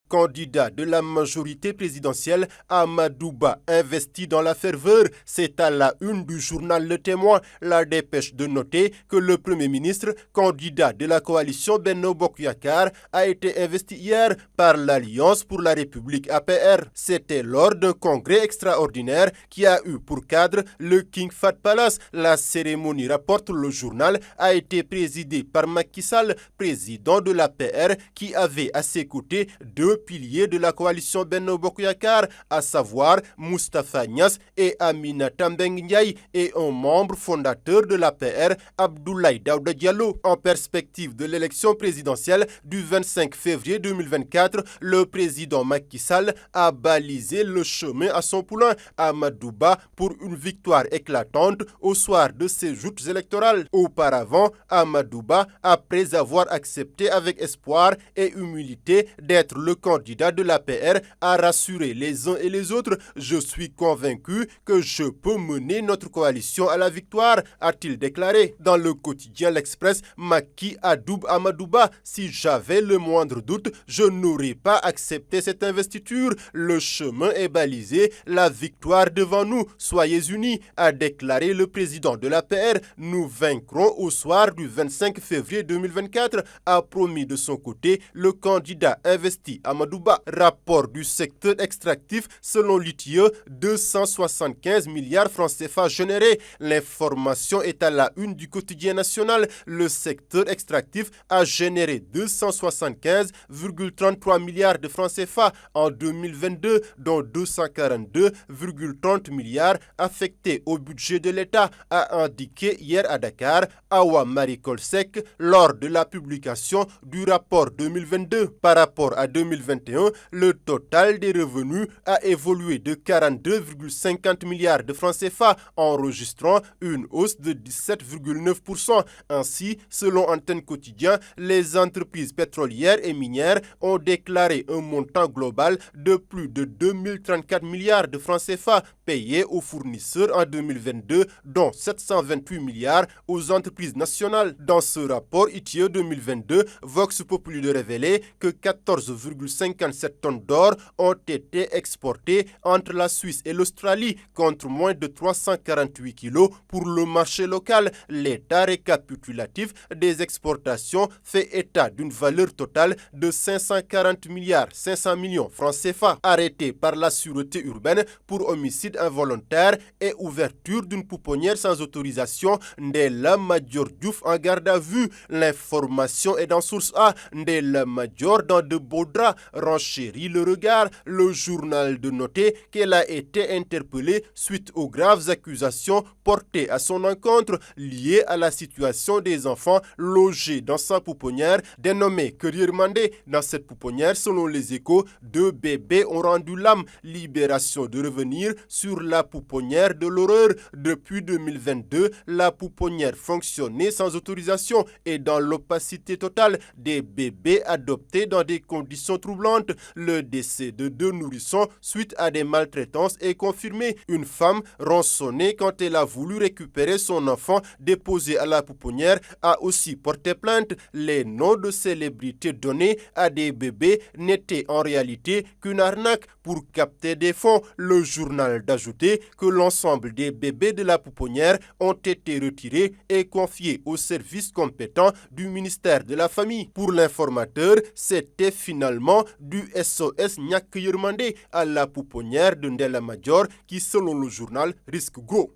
Candidat de la majorité présidentielle, Amadou Ba investi dans la ferveur. C'est à la une du journal Le Témoin. La dépêche de noter que le Premier ministre, candidat de la coalition Benno Bokk Yakaar, a été investi hier par l'Alliance pour la République APR. C'était lors d'un congrès extraordinaire qui a eu pour cadre le King Fahd Palace. La cérémonie, rapporte le journal, a été présidée par Macky Sall, président de l'APR, qui avait à ses côtés deux piliers de la coalition Benno Bokk Yakaar, à savoir Moustapha Niasse et Aminata Mbengue Ndiaye, et un membre fondateur de l'APR, Abdoulaye Daouda Diallo. En perspective de l'élection présidentielle du 25 février 2024, le président Macky Sall a balisé le chemin à son poulain Amadou Ba pour une victoire éclatante au soir de ses joutes électorales. Auparavant, Amadou Ba, après avoir accepté avec espoir et humilité d'être le candidat de l'APR, a rassuré les uns et les autres. « Je suis convaincu que je peux mener notre coalition à la victoire », a-t-il déclaré. Dans le quotidien L'Express, Macky adoube Amadou Ba. « Si j'avais le moindre doute, je n'aurais pas accepté cette investiture. Le chemin est balisé, la victoire devant nous. Soyez unis », a déclaré le président de l'APR. « Nous vaincrons au soir du 25 février 2024, a promis de son côté le candidat investi Amadou Ba. Rapport du secteur extractif, selon l'ITIE, 275 milliards francs CFA générés. L'information est à la une du quotidien national. Le secteur extractif a généré 275,33 milliards de francs CFA en 2022, dont 242,30 milliards affectés au budget de l'État, a indiqué hier à Dakar Awa Marie Coll Seck lors de la publication du rapport 2022. Par rapport à 2021, le total des revenus a évolué de 42,50 milliards de francs CFA, enregistrant une hausse de 17,9%. Ainsi, selon Antenne Quotidien, les entreprises pétrolières et minières ont déclaré un montant global de plus de 2034 milliards de francs CFA payés aux fournisseurs en 2022, dont 728 milliards aux entreprises nationales. Dans ce rapport ITIE 2022, Vox Populi de révéler que 14,57 tonnes d'or ont été exportées entre la Suisse et l'Australie, contre moins de 348 kilos pour le marché local. L'état récapitulatif des exportations fait état d'une valeur totale de 540 milliards 500 millions francs CFA. Arrêté par la sûreté urbaine pour homicide involontaire et ouverture d'une pouponnière sans autorisation, Ndella Madior Diouf en garde à vue. L'information est dans Source A. Ndella Madior dans de beaux draps renchérit le regard. Le journal de noter qu'elle a été interpellée suite aux graves accusations portées à son encontre liées à la situation des enfants logés dans sa pouponnière dénommée Kër Yërmandé. Dans cette pouponnière, selon les Échos, 2 bébés ont rendu l'âme. Libération de revenir sur la pouponnière de l'horreur. Depuis 2022, la pouponnière fonctionnait sans autorisation et dans l'opacité totale. Des bébés adoptés dans des conditions troublantes. Le décès de 2 nourrissons suite à des maltraitances est confirmé. Une femme rançonnée quand elle a voulu récupérer son enfant déposé à la pouponnière a aussi porté plainte. Les noms de célébrités donnés à des bébés n'étaient en réalité qu'une arnaque pour capter des fonds. Le journal d'ajouter que l'ensemble des bébés de la pouponnière ont été retirés et confiés aux services compétents du ministère de la Famille. Pour l'informateur, c'était finalement du SOS Ñàkk Yërmandé à la pouponnière de Ndella Madior qui, selon le journal, risque gros.